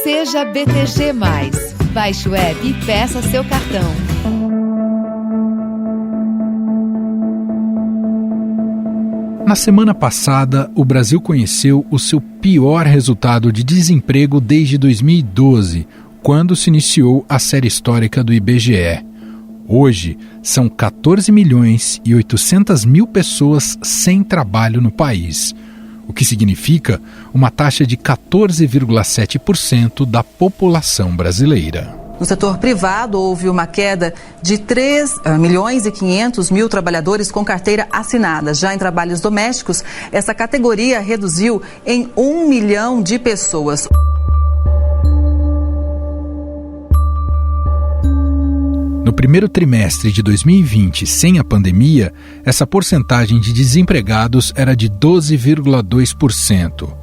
Seja BTG+. Baixe o app e peça seu cartão. Na semana passada, o Brasil conheceu o seu pior resultado de desemprego desde 2012, quando se iniciou a série histórica do IBGE. Hoje, são 14 milhões e 800 mil pessoas sem trabalho no país, o que significa uma taxa de 14,7% da população brasileira. No setor privado, houve uma queda de 3 milhões e 500 mil trabalhadores com carteira assinada. Já em trabalhos domésticos, essa categoria reduziu em 1 milhão de pessoas. No primeiro trimestre de 2020, sem a pandemia, essa porcentagem de desempregados era de 12,2%.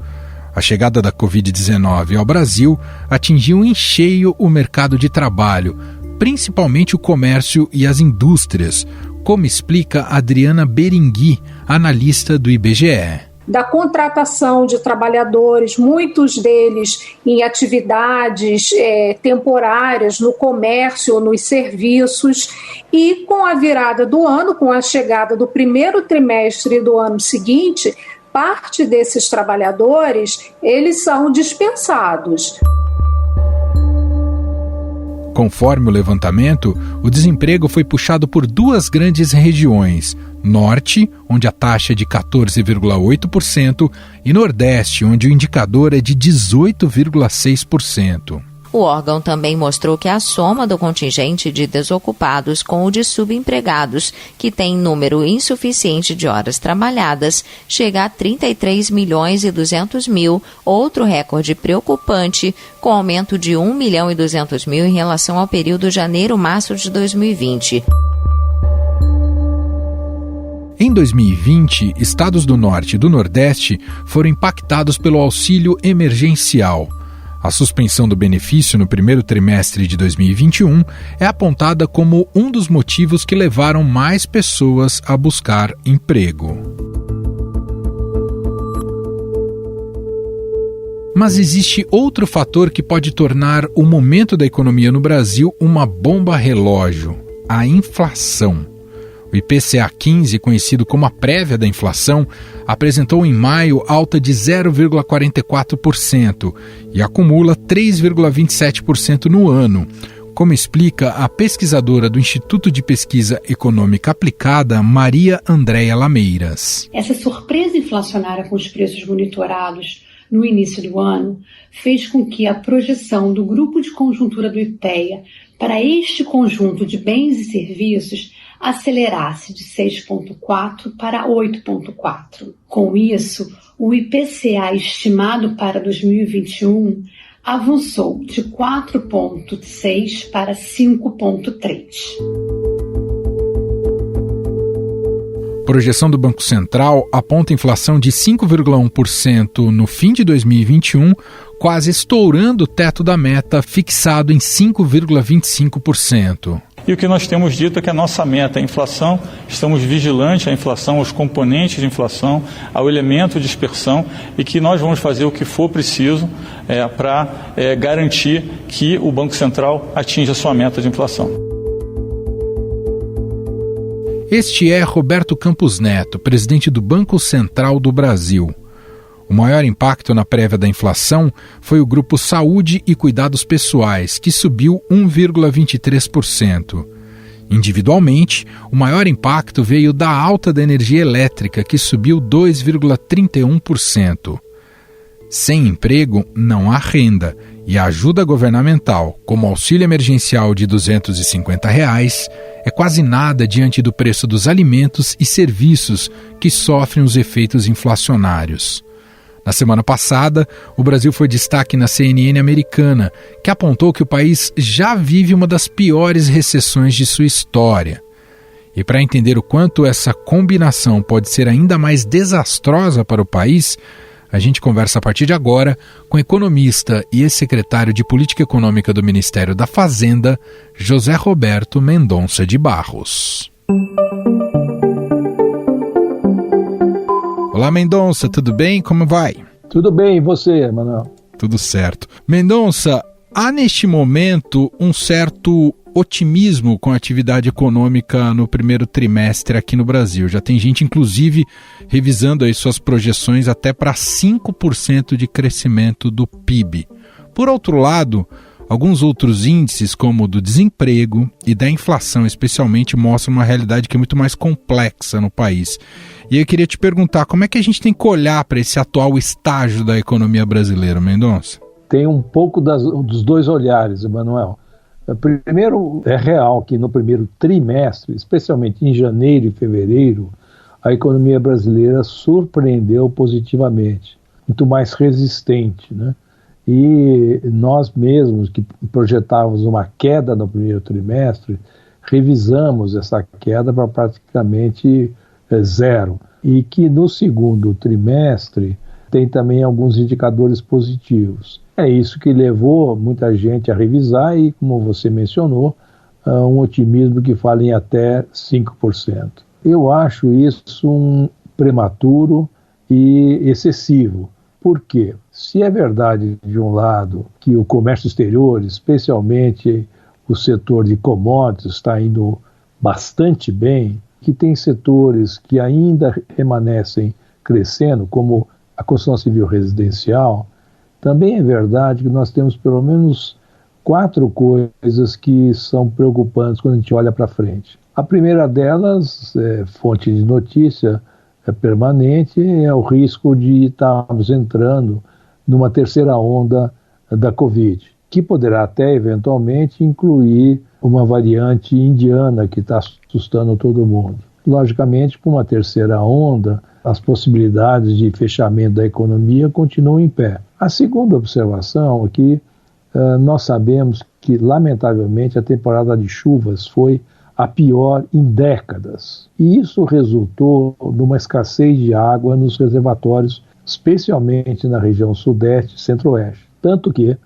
A chegada da Covid-19 ao Brasil atingiu em cheio o mercado de trabalho, principalmente o comércio e as indústrias, como explica Adriana Berengui, analista do IBGE. Da contratação de trabalhadores, muitos deles em atividades temporárias no comércio ou nos serviços, e com a virada do ano, com a chegada do primeiro trimestre do ano seguinte, parte desses trabalhadores, eles são dispensados. Conforme o levantamento, o desemprego foi puxado por duas grandes regiões: Norte, onde a taxa é de 14,8%, e Nordeste, onde o indicador é de 18,6%. O órgão também mostrou que a soma do contingente de desocupados com o de subempregados, que tem número insuficiente de horas trabalhadas, chega a 33 milhões e 200 mil, outro recorde preocupante, com aumento de 1 milhão e 200 mil em relação ao período janeiro-março de 2020. Em 2020, estados do Norte e do Nordeste foram impactados pelo auxílio emergencial. A suspensão do benefício no primeiro trimestre de 2021 é apontada como um dos motivos que levaram mais pessoas a buscar emprego. Mas existe outro fator que pode tornar o momento da economia no Brasil uma bomba relógio: a inflação. O IPCA 15, conhecido como a prévia da inflação, apresentou em maio alta de 0,44% e acumula 3,27% no ano, como explica a pesquisadora do Instituto de Pesquisa Econômica Aplicada, Maria Andréia Lameiras. Essa surpresa inflacionária com os preços monitorados no início do ano fez com que a projeção do Grupo de Conjuntura do IPEA para este conjunto de bens e serviços acelerasse de 6,4% para 8,4%. Com isso, o IPCA estimado para 2021 avançou de 4,6% para 5,3%. A projeção do Banco Central aponta inflação de 5,1% no fim de 2021, quase estourando o teto da meta fixado em 5,25%. E o que nós temos dito é que a nossa meta é a inflação, estamos vigilantes à inflação, aos componentes de inflação, ao elemento de dispersão, e que nós vamos fazer o que for preciso para garantir que o Banco Central atinja a sua meta de inflação. Este é Roberto Campos Neto, presidente do Banco Central do Brasil. O maior impacto na prévia da inflação foi o grupo Saúde e Cuidados Pessoais, que subiu 1,23%. Individualmente, o maior impacto veio da alta da energia elétrica, que subiu 2,31%. Sem emprego, não há renda, e a ajuda governamental, como o auxílio emergencial de R$ 250, é quase nada diante do preço dos alimentos e serviços que sofrem os efeitos inflacionários. Na semana passada, o Brasil foi destaque na CNN americana, que apontou que o país já vive uma das piores recessões de sua história. E para entender o quanto essa combinação pode ser ainda mais desastrosa para o país, a gente conversa a partir de agora com o economista e ex-secretário de Política Econômica do Ministério da Fazenda, José Roberto Mendonça de Barros. Olá, Mendonça, tudo bem? Como vai? Tudo bem, e você, Manuel? tudo certo. Mendonça, há neste momento um certo otimismo com a atividade econômica no primeiro trimestre aqui no Brasil. Já tem gente, inclusive, revisando aí suas projeções até para 5% de crescimento do PIB. Por outro lado, alguns outros índices, como o do desemprego e da inflação, especialmente, mostram uma realidade que é muito mais complexa no país. E eu queria te perguntar, como é que a gente tem que olhar para esse atual estágio da economia brasileira, Mendonça? Tem um pouco dos dois olhares, Emanuel. Primeiro, é real que no primeiro trimestre, especialmente em janeiro e fevereiro, a economia brasileira surpreendeu positivamente, muito mais resistente, né? E nós mesmos, que projetávamos uma queda no primeiro trimestre, revisamos essa queda para praticamente zero. E que no segundo trimestre tem também alguns indicadores positivos. É isso que levou muita gente a revisar e, como você mencionou, um otimismo que fala em até 5%. Eu acho isso um prematuro e excessivo. Por quê? Se é verdade, de um lado, que o comércio exterior, especialmente o setor de commodities, está indo bastante bem, que tem setores que ainda permanecem crescendo, como a construção civil residencial, também é verdade que nós temos pelo menos 4 coisas que são preocupantes quando a gente olha para frente. A primeira delas, fonte de notícia permanente, é o risco de estarmos entrando numa terceira onda da Covid, que poderá até eventualmente incluir uma variante indiana que está assustando todo mundo. Logicamente, com uma terceira onda, as possibilidades de fechamento da economia continuam em pé. A segunda observação é que nós sabemos que, lamentavelmente, a temporada de chuvas foi a pior em décadas. E isso resultou numa escassez de água nos reservatórios, especialmente na região sudeste e centro-oeste. Tanto que,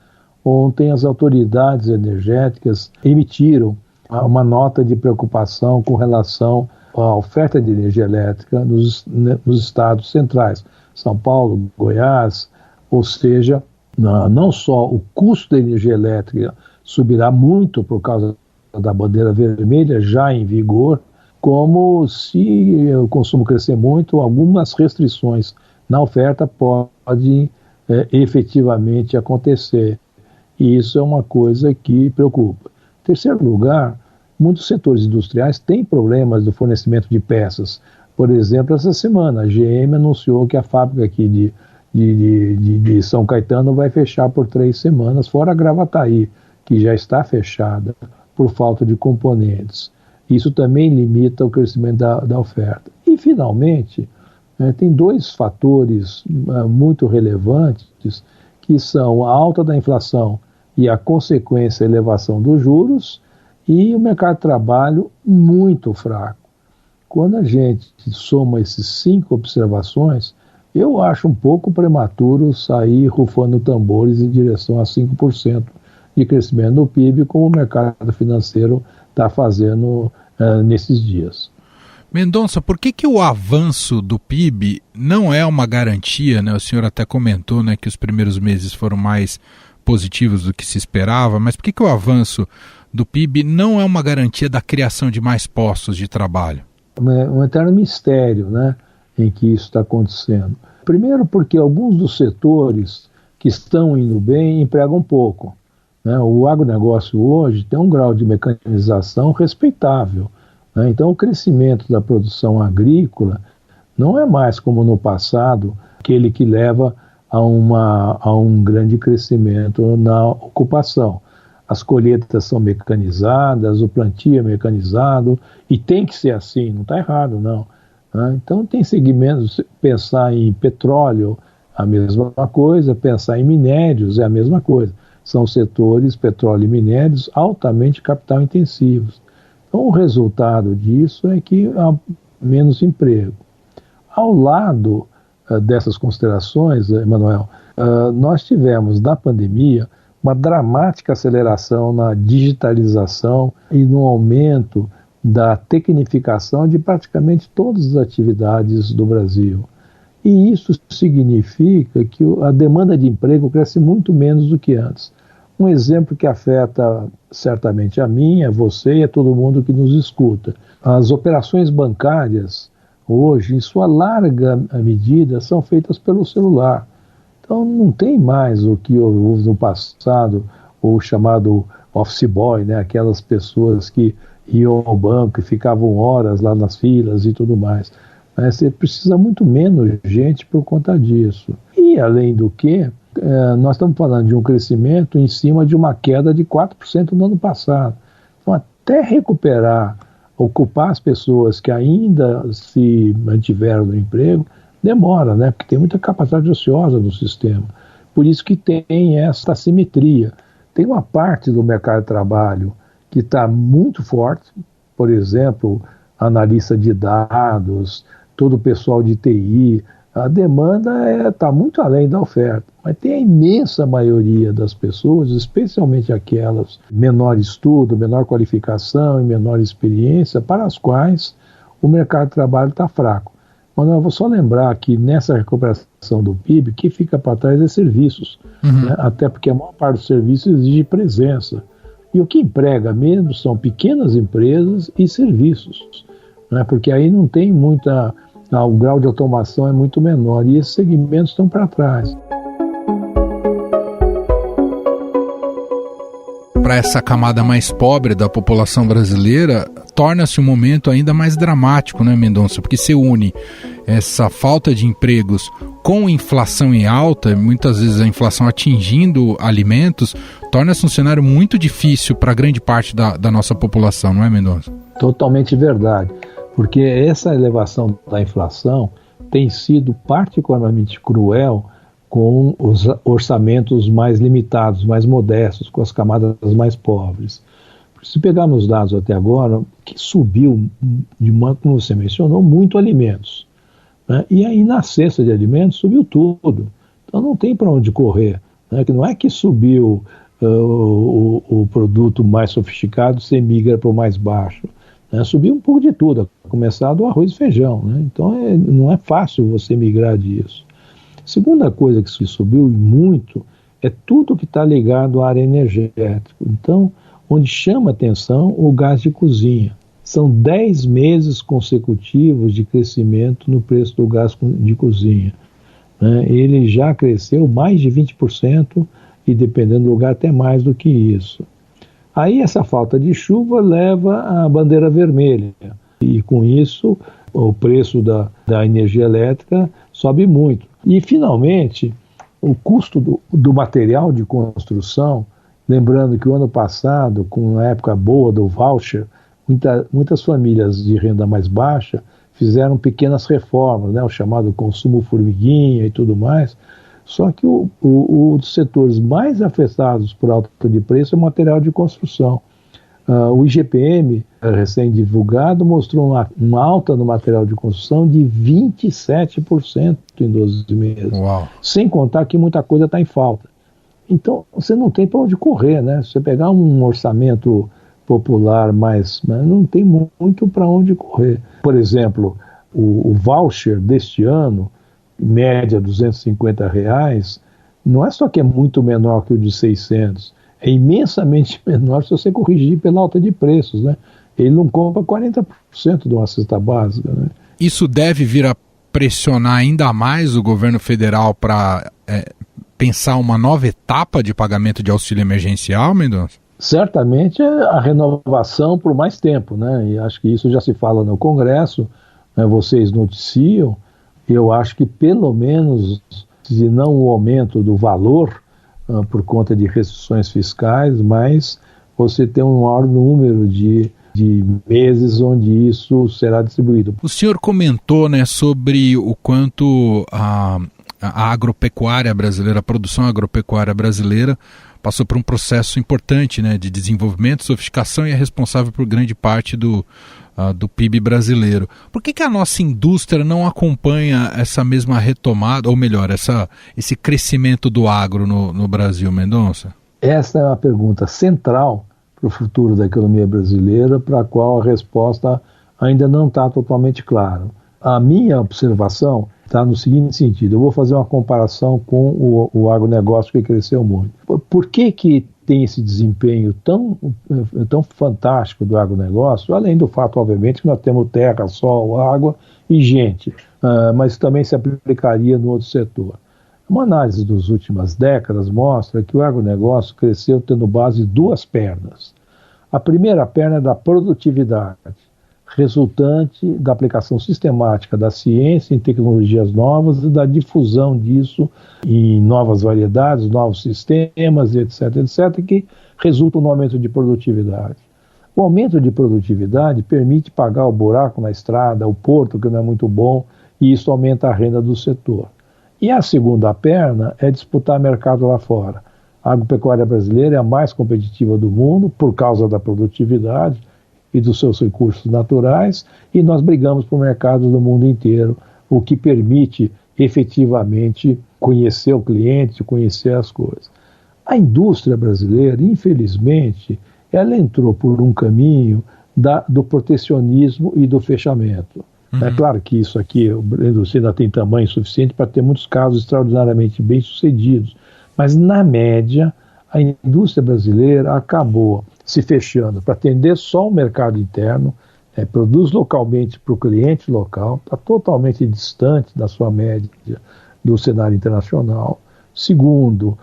ontem, as autoridades energéticas emitiram uma nota de preocupação com relação à oferta de energia elétrica nos estados centrais, São Paulo, Goiás, ou seja, não só o custo da energia elétrica subirá muito por causa da bandeira vermelha já em vigor, como se o consumo crescer muito, algumas restrições na oferta podem efetivamente acontecer. E isso é uma coisa que preocupa. Em terceiro lugar, muitos setores industriais têm problemas do fornecimento de peças. Por exemplo, essa semana a GM anunciou que a fábrica aqui de São Caetano vai fechar por 3 semanas, fora a Gravataí, que já está fechada por falta de componentes. Isso também limita o crescimento da oferta. E, finalmente, tem 2 fatores muito relevantes, que são a alta da inflação e a consequência elevação dos juros, e o mercado de trabalho muito fraco. Quando a gente soma esses 5 observações, eu acho um pouco prematuro sair rufando tambores em direção a 5% de crescimento no PIB, como o mercado financeiro está fazendo nesses dias. Mendonça, por que o avanço do PIB não é uma garantia, né? O senhor até comentou, né, que os primeiros meses foram mais positivos do que se esperava, mas por que o avanço do PIB não é uma garantia da criação de mais postos de trabalho? É um eterno mistério, né, em que isso está acontecendo. Primeiro porque alguns dos setores que estão indo bem empregam pouco. Né? O agronegócio hoje tem um grau de mecanização respeitável. Né? Então o crescimento da produção agrícola não é mais como no passado, aquele que leva a um grande crescimento na ocupação. As colheitas são mecanizadas, o plantio é mecanizado, e tem que ser assim, não está errado, não. Então tem segmentos, pensar em petróleo, a mesma coisa, pensar em minérios é a mesma coisa. São setores, petróleo e minérios, altamente capital intensivos. Então o resultado disso é que há menos emprego. Ao lado dessas considerações, Emanuel, nós tivemos na pandemia uma dramática aceleração na digitalização e no aumento da tecnificação de praticamente todas as atividades do Brasil. E isso significa que a demanda de emprego cresce muito menos do que antes. Um exemplo que afeta certamente a mim, a você e a todo mundo que nos escuta. As operações bancárias, hoje, em sua larga medida, são feitas pelo celular. Então não tem mais o que houve no passado, o chamado office boy, né? Aquelas pessoas que iam ao banco e ficavam horas lá nas filas e tudo mais. Você precisa muito menos gente por conta disso. E, além do que, nós estamos falando de um crescimento em cima de uma queda de 4% no ano passado. Então, até recuperar, ocupar as pessoas que ainda se mantiveram no emprego, demora, né? Porque tem muita capacidade ociosa no sistema. Por isso que tem essa assimetria. Tem uma parte do mercado de trabalho que está muito forte, por exemplo, analista de dados, todo o pessoal de TI, a demanda está muito além da oferta. Mas tem a imensa maioria das pessoas, especialmente aquelas menor estudo, menor qualificação e menor experiência, para as quais o mercado de trabalho está fraco. Mas eu vou só lembrar que nessa recuperação do PIB, o que fica para trás é serviços, né? Até porque a maior parte dos serviços exige presença. E o que emprega mesmo são pequenas empresas e serviços, né? Porque aí não tem o grau de automação é muito menor e esses segmentos estão para trás. Para essa camada mais pobre da população brasileira, torna-se um momento ainda mais dramático, né, Mendonça? Porque se une essa falta de empregos com inflação em alta, muitas vezes a inflação atingindo alimentos, torna-se um cenário muito difícil para grande parte da nossa população, não é, Mendonça? Totalmente verdade, porque essa elevação da inflação tem sido particularmente cruel com os orçamentos mais limitados, mais modestos, com as camadas mais pobres. Se pegarmos os dados até agora, que subiu, como você mencionou, muito alimentos, né? E aí na cesta de alimentos subiu tudo. Então não tem para onde correr, né? Que não é que subiu o produto mais sofisticado, você migra para o mais baixo. Né? Subiu um pouco de tudo, a começar do arroz e feijão. Né? Então não é fácil você migrar disso. Segunda coisa que subiu muito é tudo que está ligado à área energética. Então, onde chama atenção o gás de cozinha. São 10 meses consecutivos de crescimento no preço do gás de cozinha. Né? Ele já cresceu mais de 20% e, dependendo do lugar, até mais do que isso. Aí essa falta de chuva leva à bandeira vermelha. E com isso, o preço da energia elétrica sobe muito. E, finalmente, o custo do material de construção, lembrando que o ano passado, com a época boa do voucher, muitas famílias de renda mais baixa fizeram pequenas reformas, né, o chamado consumo formiguinha e tudo mais, só que os setores mais afetados por alta de preço é o material de construção. O IGPM, recém-divulgado, mostrou uma alta no material de construção de 27% em 12 meses. Uau. Sem contar que muita coisa está em falta. Então, você não tem para onde correr, né? Se você pegar um orçamento popular, mas não tem muito para onde correr. Por exemplo, o voucher deste ano, em média R$250, não é só que é muito menor que o de 600, é imensamente menor se você corrigir pela alta de preços, né? Ele não compra 40% de uma cesta básica, né? Isso deve vir a pressionar ainda mais o governo federal para pensar uma nova etapa de pagamento de auxílio emergencial, Mendonça? Certamente a renovação por mais tempo, né? E acho que isso já se fala no Congresso, né? Vocês noticiam. Eu acho que pelo menos, se não o aumento do valor por conta de restrições fiscais, mas você tem um maior número de meses onde isso será distribuído. O senhor comentou, né, sobre o quanto a agropecuária brasileira, a produção agropecuária brasileira passou por um processo importante, né, de desenvolvimento, sofisticação e é responsável por grande parte do PIB brasileiro. Por que a nossa indústria não acompanha essa mesma retomada, ou melhor, esse crescimento do agro no Brasil, Mendonça? Essa é uma pergunta central para o futuro da economia brasileira, para a qual a resposta ainda não está totalmente clara. A minha observação está no seguinte sentido. Eu vou fazer uma comparação com o agronegócio, que cresceu muito. Por que tem esse desempenho tão fantástico do agronegócio? Além do fato, obviamente, que nós temos terra, sol, água e gente, mas também se aplicaria no outro setor. Uma análise das últimas décadas mostra que o agronegócio cresceu tendo base 2 pernas. A primeira perna é da produtividade, resultante da aplicação sistemática da ciência em tecnologias novas e da difusão disso em novas variedades, novos sistemas, etc., que resultam no aumento de produtividade. O aumento de produtividade permite pagar o buraco na estrada, o porto, que não é muito bom, e isso aumenta a renda do setor. E a segunda perna é disputar mercado lá fora. A agropecuária brasileira é a mais competitiva do mundo por causa da produtividade e dos seus recursos naturais, e nós brigamos por mercados do mundo inteiro, o que permite efetivamente conhecer o cliente, conhecer as coisas. A indústria brasileira, infelizmente, ela entrou por um caminho do protecionismo e do fechamento. É claro que isso aqui, a indústria ainda tem tamanho suficiente para ter muitos casos extraordinariamente bem-sucedidos, mas na média, a indústria brasileira acabou se fechando para atender só o mercado interno, produz localmente para o cliente local, está totalmente distante da sua média do cenário internacional. Segundo,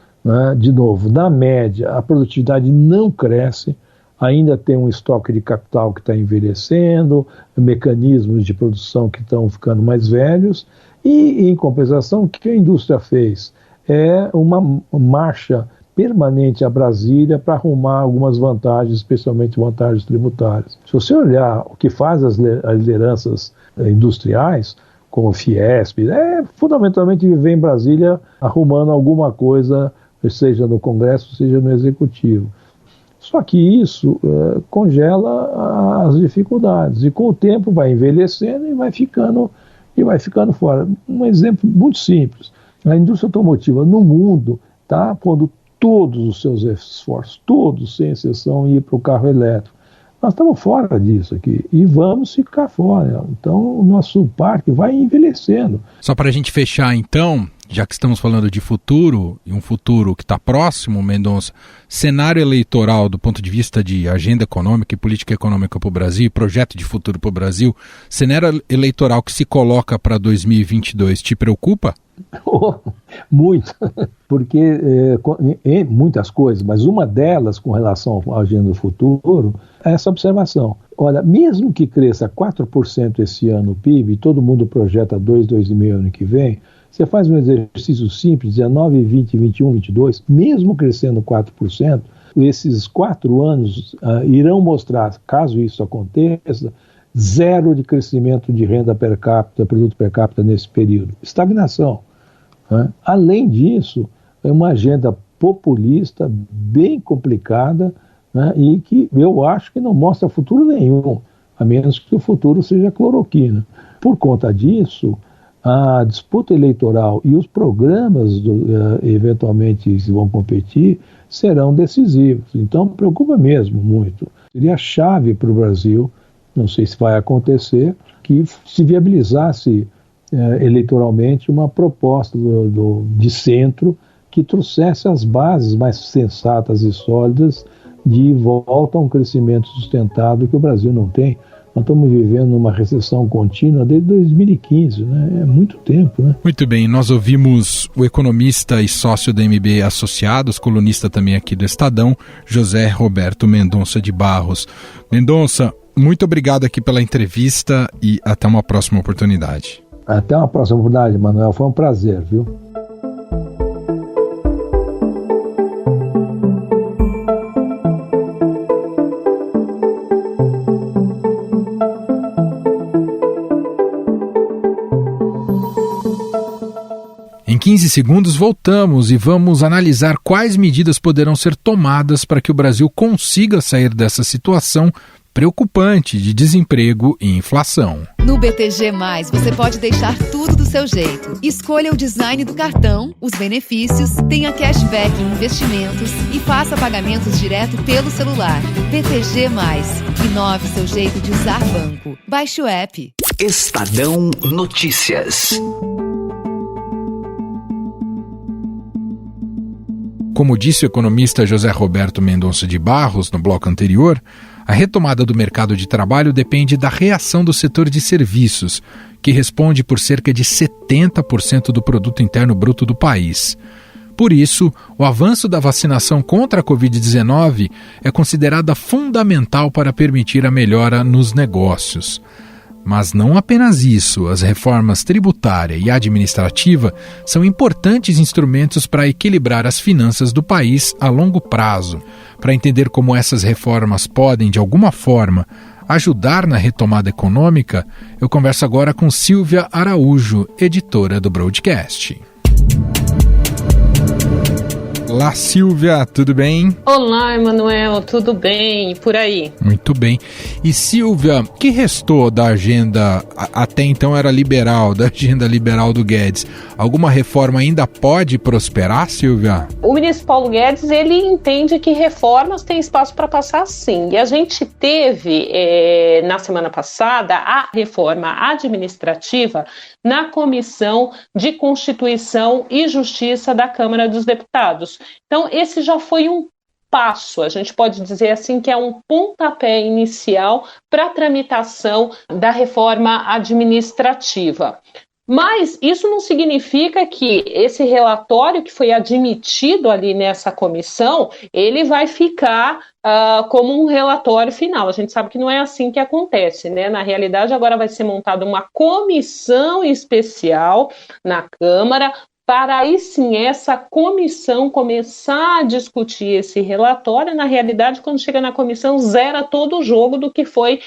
de novo, na média, a produtividade não cresce, ainda tem um estoque de capital que está envelhecendo, mecanismos de produção que estão ficando mais velhos, e, em compensação, o que a indústria fez? É uma marcha permanente a Brasília para arrumar algumas vantagens, especialmente vantagens tributárias. Se você olhar o que faz as lideranças industriais, como o Fiesp, fundamentalmente viver em Brasília arrumando alguma coisa, seja no Congresso, seja no Executivo. Só que isso congela as dificuldades, e com o tempo vai envelhecendo e vai ficando fora. Um exemplo muito simples: a indústria automotiva no mundo está pondo todos os seus esforços, todos sem exceção, ir para o carro elétrico. Nós estamos fora disso aqui e vamos ficar fora. Então o nosso parque vai envelhecendo. Só para a gente fechar então, já que estamos falando de futuro, e um futuro que está próximo, Mendonça, cenário eleitoral do ponto de vista de agenda econômica e política econômica para o Brasil, projeto de futuro para o Brasil, cenário eleitoral que se coloca para 2022, te preocupa? Muito, porque muitas coisas, mas uma delas com relação à agenda do futuro é essa observação. Olha, mesmo que cresça 4% esse ano o PIB, todo mundo projeta 2,5% ano que vem, você faz um exercício simples, 19, 20, 21, 22, mesmo crescendo 4%, esses 4 anos irão mostrar, caso isso aconteça, 0 de crescimento de renda per capita, produto per capita nesse período. Estagnação. Além disso, é uma agenda populista bem complicada, e que eu acho que não mostra futuro nenhum, a menos que o futuro seja cloroquina. Por conta disso, a disputa eleitoral e os programas eventualmente que vão competir serão decisivos. Então, preocupa mesmo muito. Seria a chave para o Brasil, não sei se vai acontecer, que se viabilizasse eleitoralmente uma proposta de centro que trouxesse as bases mais sensatas e sólidas de volta a um crescimento sustentado que o Brasil não tem. Nós estamos vivendo uma recessão contínua desde 2015, É muito tempo, Muito bem, nós ouvimos o economista e sócio da MB Associados, colunista também aqui do Estadão, José Roberto Mendonça de Barros. Mendonça, muito obrigado aqui pela entrevista e até uma próxima oportunidade. Até uma próxima oportunidade, Manuel. Foi um prazer, viu? Em 15 segundos voltamos e vamos analisar quais medidas poderão ser tomadas para que o Brasil consiga sair dessa situação preocupante de desemprego e inflação. No BTG+, você pode deixar tudo do seu jeito. Escolha o design do cartão, os benefícios, tenha cashback em investimentos e faça pagamentos direto pelo celular. BTG+, inove seu jeito de usar banco. Baixe o app. Estadão Notícias. Como disse o economista José Roberto Mendonça de Barros no bloco anterior, a retomada do mercado de trabalho depende da reação do setor de serviços, que responde por cerca de 70% do produto interno bruto do país. Por isso, o avanço da vacinação contra a Covid-19 é considerada fundamental para permitir a melhora nos negócios. Mas não apenas isso, as reformas tributária e administrativa são importantes instrumentos para equilibrar as finanças do país a longo prazo. Para entender como essas reformas podem, de alguma forma, ajudar na retomada econômica, eu converso agora com Silvia Araújo, editora do Broadcast. Olá, Silvia, tudo bem? Olá, Emanuel, tudo bem? E por aí? Muito bem. E, Silvia, o que restou da agenda, até então era liberal, da agenda liberal do Guedes? Alguma reforma ainda pode prosperar, Silvia? O ministro Paulo Guedes, ele entende que reformas têm espaço para passar sim. E a gente teve, na semana passada, a reforma administrativa na Comissão de Constituição e Justiça da Câmara dos Deputados. Então, esse já foi um passo, a gente pode dizer assim que é um pontapé inicial para a tramitação da reforma administrativa. Mas isso não significa que esse relatório que foi admitido ali nessa comissão, ele vai ficar como um relatório final. A gente sabe que não é assim que acontece, né? Na realidade, agora vai ser montada uma comissão especial na Câmara para aí sim essa comissão começar a discutir esse relatório. Na realidade, quando chega na comissão, zera todo o jogo do que foi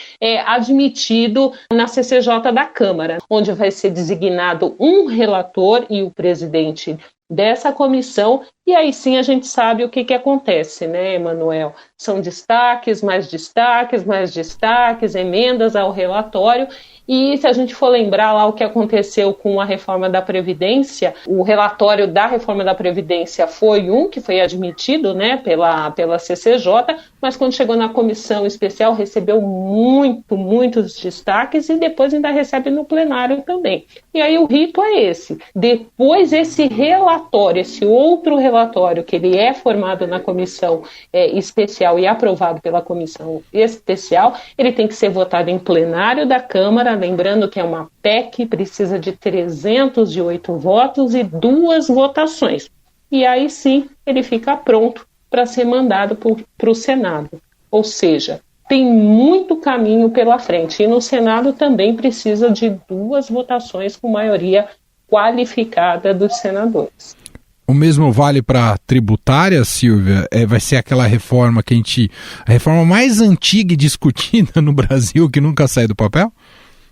admitido na CCJ da Câmara, onde vai ser designado um relator e o presidente dessa comissão, e aí sim a gente sabe o que acontece, né, Emanuel? São destaques, emendas ao relatório. E se a gente for lembrar lá o que aconteceu com a reforma da Previdência, o relatório da reforma da Previdência foi que foi admitido, né, pela CCJ, mas quando chegou na comissão especial recebeu muitos destaques e depois ainda recebe no plenário também. E aí o rito é esse. Depois esse relatório, esse outro relatório que ele é formado na comissão especial e aprovado pela comissão especial, ele tem que ser votado em plenário da Câmara. Lembrando que é uma PEC, precisa de 308 votos e 2 votações. E aí sim ele fica pronto para ser mandado para o Senado. Ou seja, tem muito caminho pela frente. E no Senado também precisa de 2 votações com maioria qualificada dos senadores. O mesmo vale para a tributária, Silvia? Vai ser aquela reforma a reforma mais antiga e discutida no Brasil que nunca sai do papel?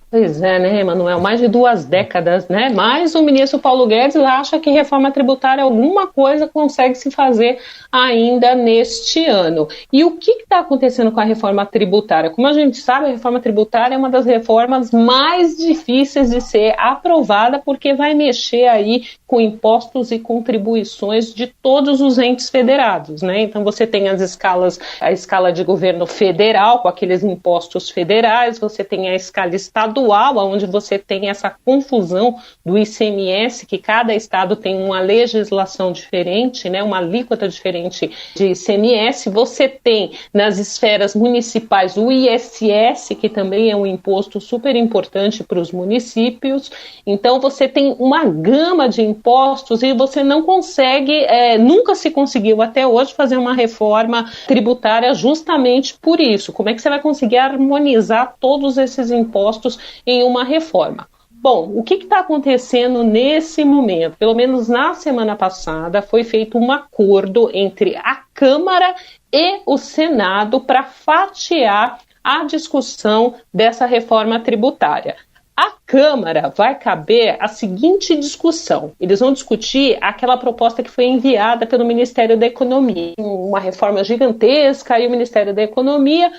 Pois é, né, Emanuel? Mais de 2 décadas, né? Mas o ministro Paulo Guedes acha que reforma tributária, alguma coisa consegue se fazer ainda neste ano. E o que está acontecendo com a reforma tributária? Como a gente sabe, a reforma tributária é uma das reformas mais difíceis de ser aprovada, porque vai mexer aí com impostos e contribuições de todos os entes federados, né? Então você tem a escala de governo federal, com aqueles impostos federais, você tem a escala estadual, onde você tem essa confusão do ICMS, que cada estado tem uma legislação diferente, né, uma alíquota diferente de ICMS. Você tem nas esferas municipais o ISS, que também é um imposto super importante para os municípios. Então você tem uma gama de impostos e você não consegue, nunca se conseguiu até hoje fazer uma reforma tributária justamente por isso. Como é que você vai conseguir harmonizar todos esses impostos em uma reforma? Bom, o que está acontecendo nesse momento? Pelo menos na semana passada foi feito um acordo entre a Câmara e o Senado para fatiar a discussão dessa reforma tributária. A Câmara vai caber a seguinte discussão. Eles vão discutir aquela proposta que foi enviada pelo Ministério da Economia, uma reforma gigantesca, e o Ministério da Economia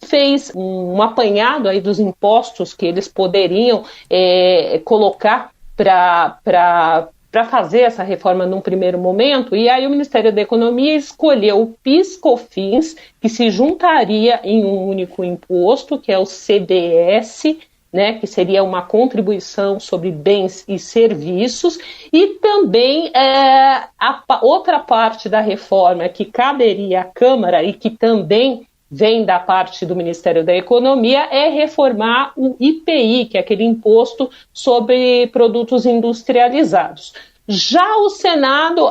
fez um apanhado aí dos impostos que eles poderiam colocar para fazer essa reforma num primeiro momento, e aí o Ministério da Economia escolheu o PIS/COFINS, que se juntaria em um único imposto, que é o CBS, né, que seria uma contribuição sobre bens e serviços, e também outra parte da reforma que caberia à Câmara e que também vem da parte do Ministério da Economia é reformar o IPI, que é aquele imposto sobre produtos industrializados. Já o Senado,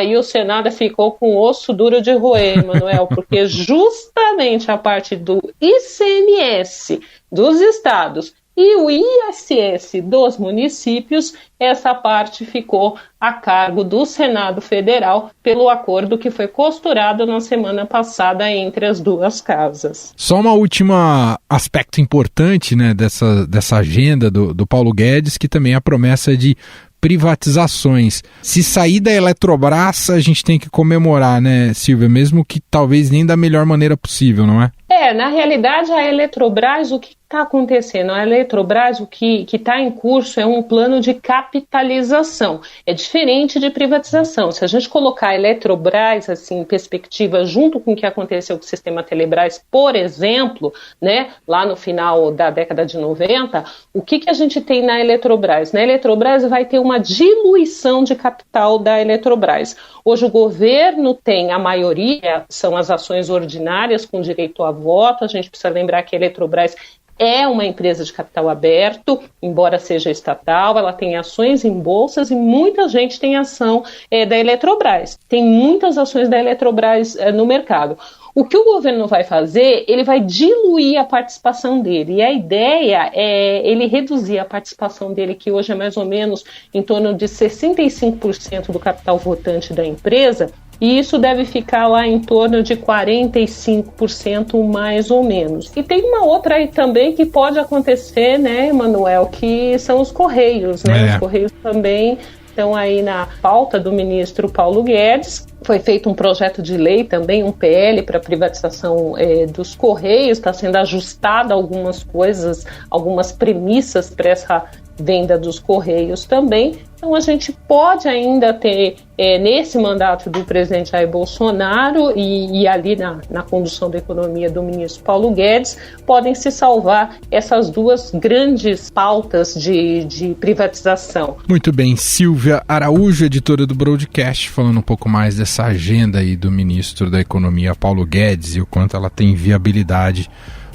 e o Senado ficou com osso duro de roer, Manuel, porque justamente a parte do ICMS dos estados e o ISS dos municípios, essa parte ficou a cargo do Senado Federal pelo acordo que foi costurado na semana passada entre as duas casas. Só uma última aspecto importante, né, dessa agenda do Paulo Guedes, que também é a promessa de privatizações. Se sair da Eletrobras, a gente tem que comemorar, né, Silvia? Mesmo que talvez nem da melhor maneira possível, não é? Na realidade, a Eletrobras, o que está acontecendo? A Eletrobras, o que está em curso é um plano de capitalização. É diferente de privatização. Se a gente colocar a Eletrobras assim, em perspectiva, junto com o que aconteceu com o sistema Telebrás, por exemplo, né, lá no final da década de 90, o que a gente tem na Eletrobras? Na Eletrobras vai ter uma diluição de capital da Eletrobras. Hoje o governo tem a maioria, são as ações ordinárias com direito a voto. A gente precisa lembrar que a Eletrobras é uma empresa de capital aberto, embora seja estatal, ela tem ações em bolsas e muita gente tem ação da Eletrobras. Tem muitas ações da Eletrobras no mercado. O que o governo vai fazer, ele vai diluir a participação dele. E a ideia é ele reduzir a participação dele, que hoje é mais ou menos em torno de 65% do capital votante da empresa, e isso deve ficar lá em torno de 45% mais ou menos. E tem uma outra aí também que pode acontecer, né, Manuel, que são os Correios, né? Os Correios também estão aí na pauta do ministro Paulo Guedes. Foi feito um projeto de lei também, um PL para privatização dos Correios, está sendo ajustada algumas coisas, algumas premissas para essa venda dos Correios também. Então a gente pode ainda ter, nesse mandato do presidente Jair Bolsonaro e ali na condução da economia do ministro Paulo Guedes, podem se salvar essas duas grandes pautas de privatização. Muito bem, Silvia Araújo, editora do Broadcast, falando um pouco mais dessa agenda aí do ministro da Economia, Paulo Guedes, e o quanto ela tem viabilidade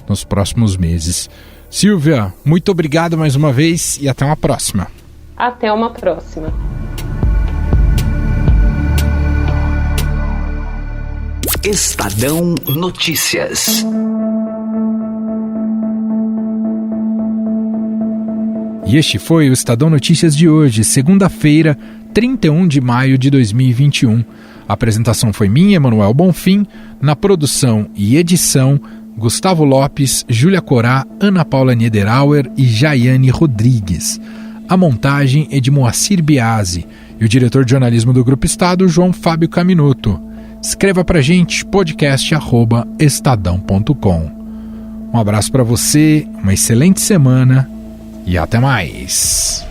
nos próximos meses. Silvia, muito obrigado mais uma vez e até uma próxima. Até uma próxima. Estadão Notícias. E este foi o Estadão Notícias de hoje, segunda-feira, 31 de maio de 2021. A apresentação foi minha, Emanuel Bonfim, na produção e edição, Gustavo Lopes, Júlia Corá, Ana Paula Niederauer e Jaiane Rodrigues. A montagem é de Moacir Biasi e o diretor de jornalismo do Grupo Estado, João Fábio Caminuto. Escreva pra gente, podcast@estadão.com. Um abraço para você, uma excelente semana e até mais.